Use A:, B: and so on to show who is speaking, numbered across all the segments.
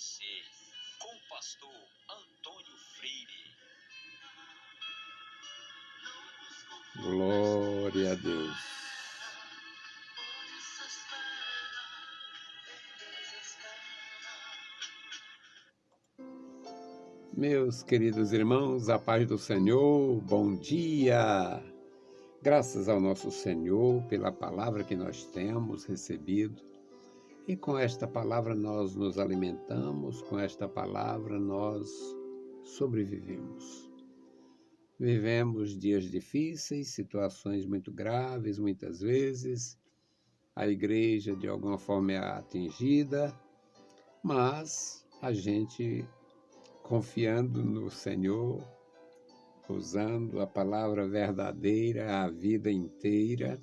A: ABC, com o pastor Antônio Freire.
B: Glória a Deus. Meus queridos irmãos, a paz do Senhor, bom dia! Graças ao nosso Senhor pela palavra que nós temos recebido. E com esta palavra nós nos alimentamos, com esta palavra nós sobrevivemos. Vivemos dias difíceis, situações muito graves, muitas vezes. A igreja de alguma forma é atingida, mas a gente, confiando no Senhor, usando a palavra verdadeira a vida inteira,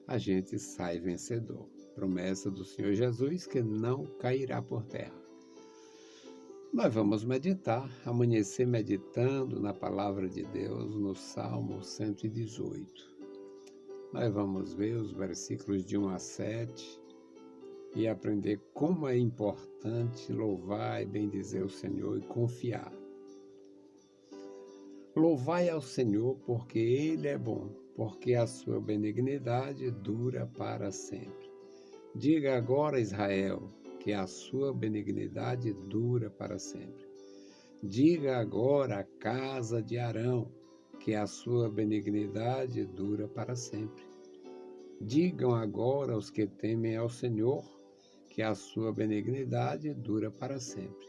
B: a gente sai vencedor. Promessa do Senhor Jesus que não cairá por terra. Nós vamos meditar, amanhecer meditando na palavra de Deus no Salmo 118. Nós vamos ver os versículos de 1 a 7 e aprender como é importante louvar e bendizer o Senhor e confiar. Louvai ao Senhor porque Ele é bom, porque a sua benignidade dura para sempre. Diga agora, Israel, que a sua benignidade dura para sempre. Diga agora à casa de Arão, que a sua benignidade dura para sempre. Digam agora aos que temem ao Senhor, que a sua benignidade dura para sempre.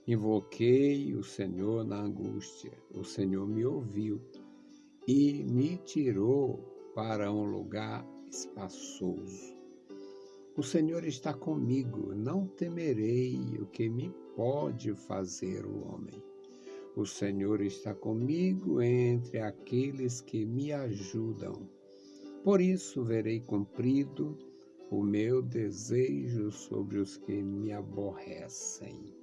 B: Invoquei o Senhor na angústia, o Senhor me ouviu e me tirou para um lugar espaçoso. O Senhor está comigo, não temerei o que me pode fazer o homem. O Senhor está comigo entre aqueles que me ajudam. Por isso verei cumprido o meu desejo sobre os que me aborrecem.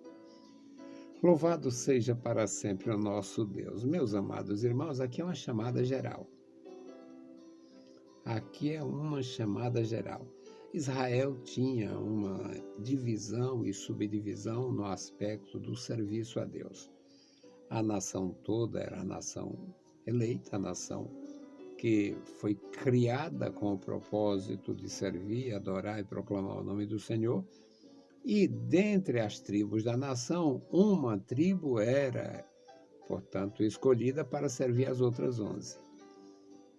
B: Louvado seja para sempre o nosso Deus. Meus amados irmãos, aqui é uma chamada geral. Aqui é uma chamada geral. Israel tinha uma divisão e subdivisão no aspecto do serviço a Deus. A nação toda era a nação eleita, a nação que foi criada com o propósito de servir, adorar e proclamar o nome do Senhor. E dentre as tribos da nação, uma tribo era, portanto, escolhida para servir as outras 11.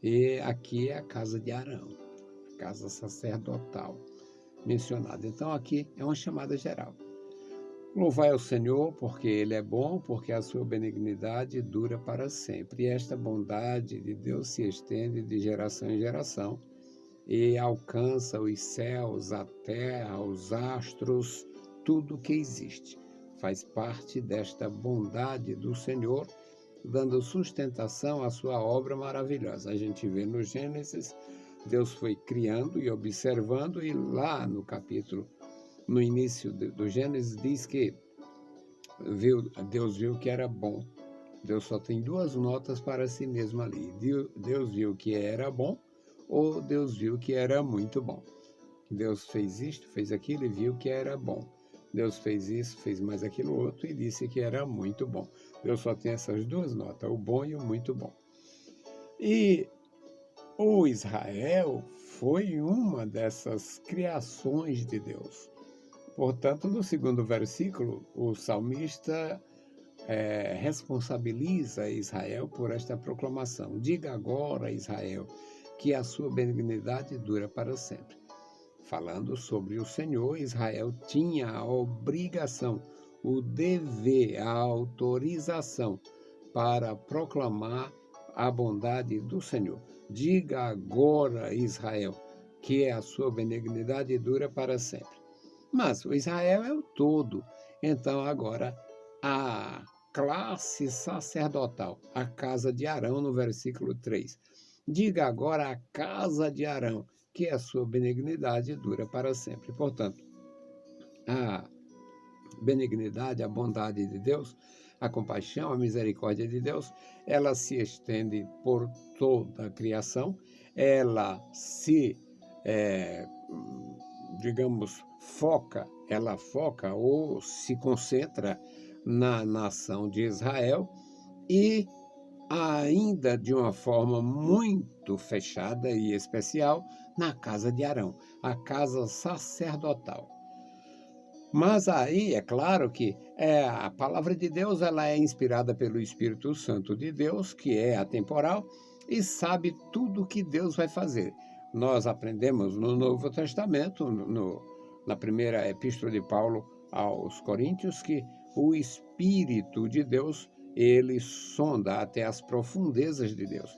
B: E aqui é a casa de Arão, casa sacerdotal mencionada. Então aqui é uma chamada geral. Louvai ao Senhor, porque Ele é bom, porque a sua benignidade dura para sempre. E esta bondade de Deus se estende de geração em geração e alcança os céus, a terra, os astros, tudo que existe. Faz parte desta bondade do Senhor, dando sustentação à sua obra maravilhosa. A gente vê no Gênesis, Deus foi criando e observando, e lá no capítulo, no início do Gênesis, diz que Deus viu que era bom. Deus só tem 2 notas para si mesmo ali. Deus viu que era bom, ou Deus viu que era muito bom. Deus fez isto, fez aquilo e viu que era bom. Deus fez isso, fez mais aquilo outro e disse que era muito bom. Deus só tem essas 2 notas, o bom e o muito bom. E o Israel foi uma dessas criações de Deus. Portanto, no 2º versículo, o salmista responsabiliza Israel por esta proclamação. Diga agora, Israel, que a sua benignidade dura para sempre. Falando sobre o Senhor, Israel tinha a obrigação, o dever, a autorização para proclamar a bondade do Senhor. Diga agora, Israel, que a sua benignidade dura para sempre. Mas o Israel é o todo. Então agora a classe sacerdotal, a casa de Arão, no versículo 3. Diga agora a casa de Arão, que a sua benignidade dura para sempre. Portanto, a benignidade, a bondade de Deus, a compaixão, a misericórdia de Deus, ela se estende por toda a criação, ela se digamos, ela foca ou se concentra na nação de Israel e ainda de uma forma muito fechada e especial na casa de Arão, a casa sacerdotal. Mas aí é claro que a palavra de Deus ela é inspirada pelo Espírito Santo de Deus, que é atemporal e sabe tudo o que Deus vai fazer. Nós aprendemos no Novo Testamento, na primeira epístola de Paulo aos Coríntios, que o Espírito de Deus, ele sonda até as profundezas de Deus.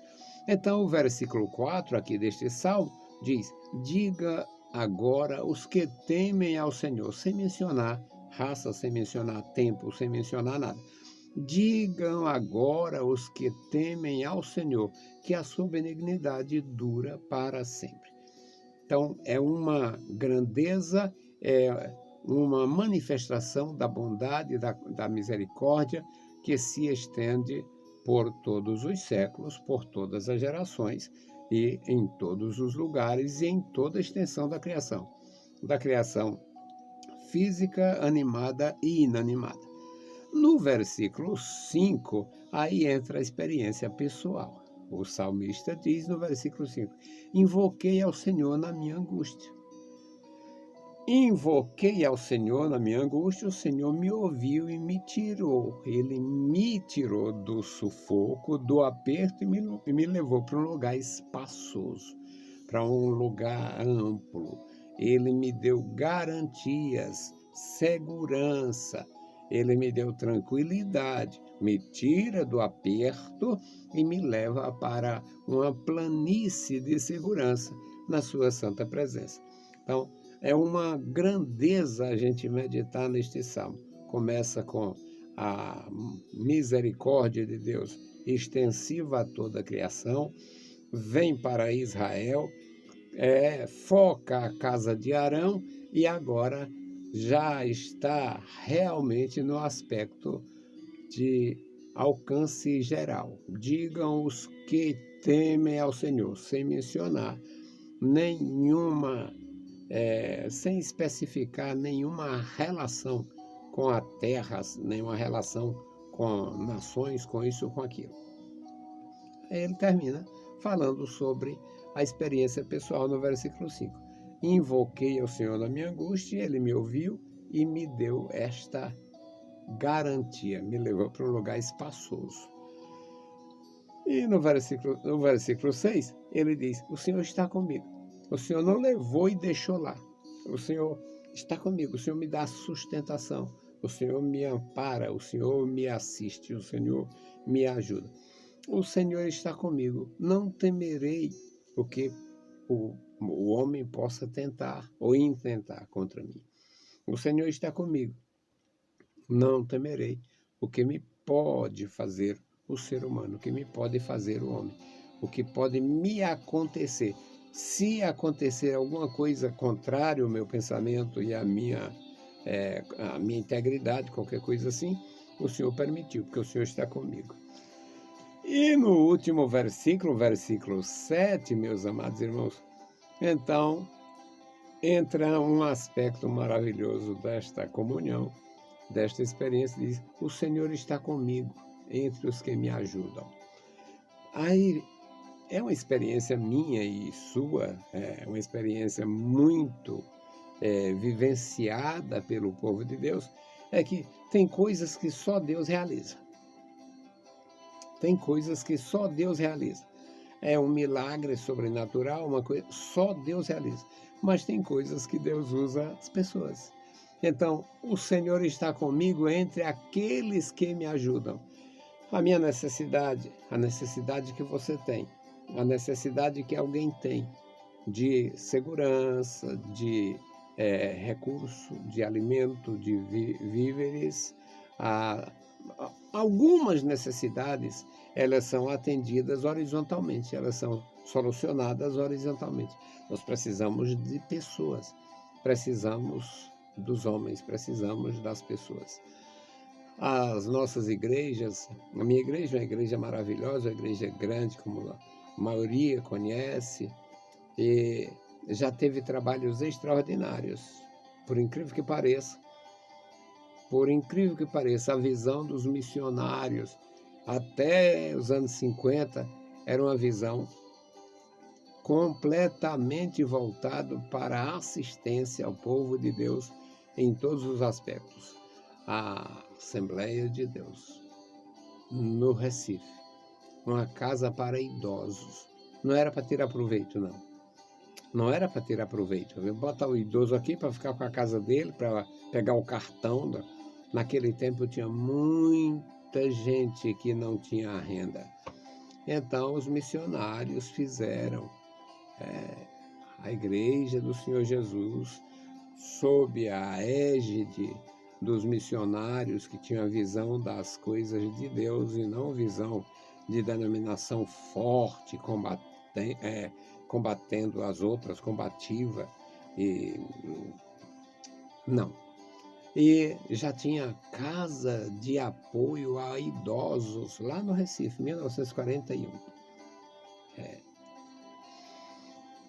B: Então, o versículo 4 aqui deste salmo diz: diga agora os que temem ao Senhor, sem mencionar raça, sem mencionar tempo, sem mencionar nada. Digam agora os que temem ao Senhor, que a sua benignidade dura para sempre. Então, é uma grandeza, é uma manifestação da bondade, da misericórdia, que se estende por todos os séculos, por todas as gerações, e em todos os lugares e em toda a extensão da criação física, animada e inanimada. No versículo 5, aí entra a experiência pessoal. O salmista diz no versículo 5: invoquei ao Senhor na minha angústia. Invoquei ao Senhor na minha angústia, o Senhor me ouviu e me tirou. Ele me tirou do sufoco, do aperto e me levou para um lugar espaçoso, para um lugar amplo. Ele me deu garantias, segurança, ele me deu tranquilidade, me tira do aperto e me leva para uma planície de segurança na sua santa presença. Então, é uma grandeza a gente meditar neste salmo. Começa com a misericórdia de Deus extensiva a toda a criação, vem para Israel, foca a casa de Arão e agora já está realmente no aspecto de alcance geral. Digam os que temem ao Senhor, sem mencionar nenhuma sem especificar nenhuma relação com a terra, nenhuma relação com nações, com isso ou com aquilo. Aí ele termina falando sobre a experiência pessoal no versículo 5. Invoquei ao Senhor na minha angústia, ele me ouviu e me deu esta garantia, me levou para um lugar espaçoso. E no versículo 6, ele diz: o Senhor está comigo. O Senhor não levou e deixou lá. O Senhor está comigo, o Senhor me dá sustentação, o Senhor me ampara, o Senhor me assiste, o Senhor me ajuda. O Senhor está comigo, não temerei o que o homem possa tentar ou intentar contra mim. O Senhor está comigo, não temerei o que me pode fazer o ser humano, o que me pode fazer o homem, o que pode me acontecer. Se acontecer alguma coisa contrária ao meu pensamento e à minha integridade, qualquer coisa assim, o Senhor permitiu, porque o Senhor está comigo. E no último versículo, versículo 7, meus amados irmãos, então entra um aspecto maravilhoso desta comunhão, desta experiência, diz: o Senhor está comigo entre os que me ajudam. Aí é uma experiência minha e sua, uma experiência muito vivenciada pelo povo de Deus, é que tem coisas que só Deus realiza. Tem coisas que só Deus realiza. É um milagre sobrenatural, uma coisa só Deus realiza. Mas tem coisas que Deus usa as pessoas. Então, o Senhor está comigo entre aqueles que me ajudam. A minha necessidade, a necessidade que você tem, a necessidade que alguém tem de segurança, de recurso, de alimento, de víveres. Algumas necessidades, elas são atendidas horizontalmente, elas são solucionadas horizontalmente. Nós precisamos de pessoas, precisamos dos homens, precisamos das pessoas. As nossas igrejas, a minha igreja é uma igreja maravilhosa, uma igreja grande, como a maioria conhece, e já teve trabalhos extraordinários. Por incrível que pareça, a visão dos missionários até os anos 50 era uma visão completamente voltada para a assistência ao povo de Deus em todos os aspectos. A Assembleia de Deus, no Recife, uma casa para idosos. Não era para tirar proveito, não. Não era para tirar proveito. Botar o idoso aqui para ficar com a casa dele, para pegar o cartão. Naquele tempo tinha muita gente que não tinha renda. Então os missionários fizeram a Igreja do Senhor Jesus, sob a égide dos missionários que tinham a visão das coisas de Deus e não visão de denominação forte, combatendo as outras, combativa. Não. E já tinha casa de apoio a idosos lá no Recife, 1941.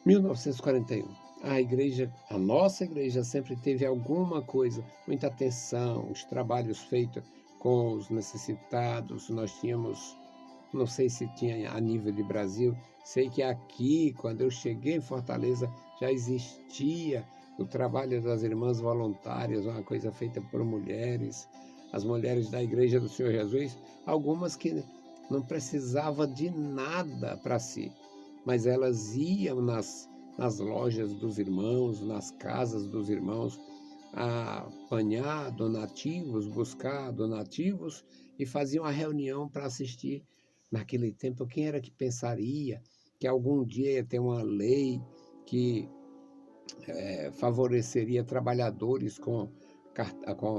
B: 1941. A nossa igreja sempre teve alguma coisa, muita atenção, os trabalhos feitos com os necessitados. Nós tínhamos, não sei se tinha a nível de Brasil, sei que aqui, quando eu cheguei em Fortaleza, já existia o trabalho das irmãs voluntárias, uma coisa feita por mulheres, as mulheres da Igreja do Senhor Jesus, algumas que não precisavam de nada para si, mas elas iam nas lojas dos irmãos, nas casas dos irmãos, apanhar donativos, buscar donativos e faziam uma reunião para assistir. Naquele tempo, quem era que pensaria que algum dia ia ter uma lei que favoreceria trabalhadores com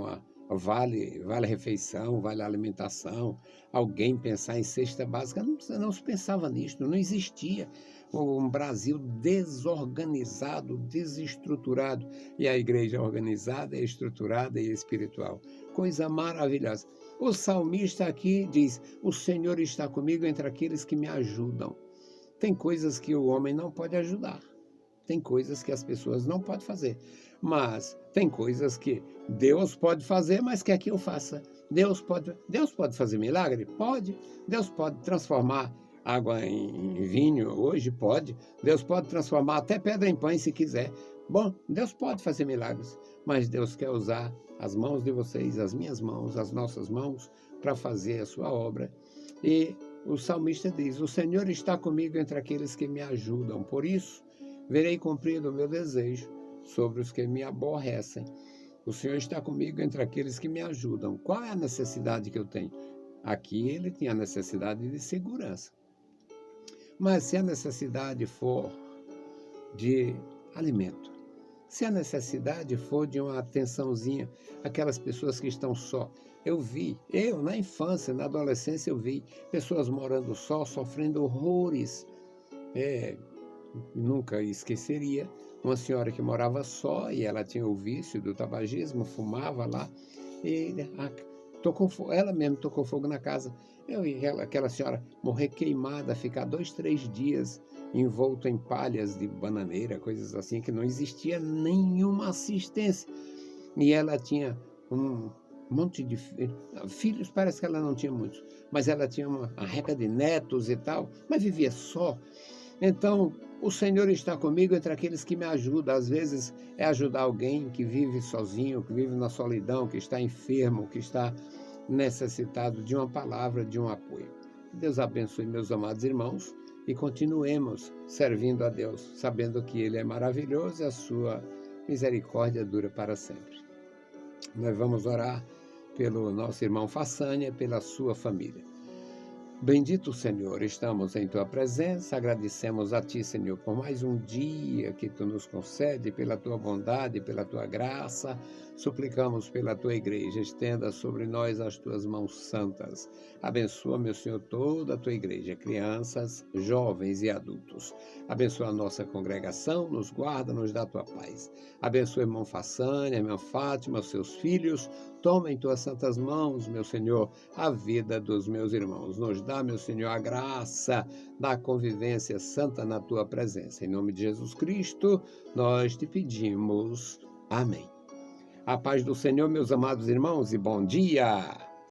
B: a vale-refeição, vale-alimentação, alguém pensar em cesta básica? Não se pensava nisso, não existia. Um Brasil desorganizado, desestruturado, e a igreja organizada, estruturada e espiritual. Coisa maravilhosa. O salmista aqui diz: o Senhor está comigo entre aqueles que me ajudam. Tem coisas que o homem não pode ajudar. Tem coisas que as pessoas não podem fazer. Mas tem coisas que Deus pode fazer, mas quer que eu faça. Deus pode fazer milagre? Pode. Deus pode transformar água em vinho? Hoje pode. Deus pode transformar até pedra em pães se quiser. Bom, Deus pode fazer milagres, mas Deus quer usar as mãos de vocês, as minhas mãos, as nossas mãos, para fazer a sua obra. E o salmista diz: o Senhor está comigo entre aqueles que me ajudam. Por isso, verei cumprido o meu desejo sobre os que me aborrecem. O Senhor está comigo entre aqueles que me ajudam. Qual é a necessidade que eu tenho? Aqui ele tinha a necessidade de segurança. Mas se a necessidade for de alimento, se a necessidade for de uma atençãozinha, aquelas pessoas que estão só. Eu na infância, na adolescência, eu vi pessoas morando só, sofrendo horrores. Nunca esqueceria uma senhora que morava só e ela tinha o vício do tabagismo, fumava lá e ela mesma tocou fogo na casa. Aquela senhora morrer queimada, ficar 2, 3 dias envolto em palhas de bananeira, coisas assim, que não existia nenhuma assistência. E ela tinha um monte de filhos, parece que ela não tinha muitos, mas ela tinha uma réplica de netos e tal, mas vivia só. Então, o Senhor está comigo entre aqueles que me ajudam. Às vezes é ajudar alguém que vive sozinho, que vive na solidão, que está enfermo, que está necessitado de uma palavra, de um apoio. Deus abençoe meus amados irmãos e continuemos servindo a Deus, sabendo que Ele é maravilhoso e a sua misericórdia dura para sempre. Nós vamos orar pelo nosso irmão Façanha, pela sua família. Bendito Senhor, estamos em Tua presença, agradecemos a Ti, Senhor, por mais um dia que Tu nos concede, pela Tua bondade, pela Tua graça. Suplicamos pela tua igreja, estenda sobre nós as tuas mãos santas. Abençoa, meu Senhor, toda a tua igreja, crianças, jovens e adultos. Abençoa a nossa congregação, nos guarda, nos dá a tua paz. Abençoa irmão Façanha, irmã Fátima, os seus filhos. Toma em tuas santas mãos, meu Senhor, a vida dos meus irmãos. Nos dá, meu Senhor, a graça da convivência santa na tua presença. Em nome de Jesus Cristo, nós te pedimos. Amém. A paz do Senhor, meus amados irmãos, e bom dia!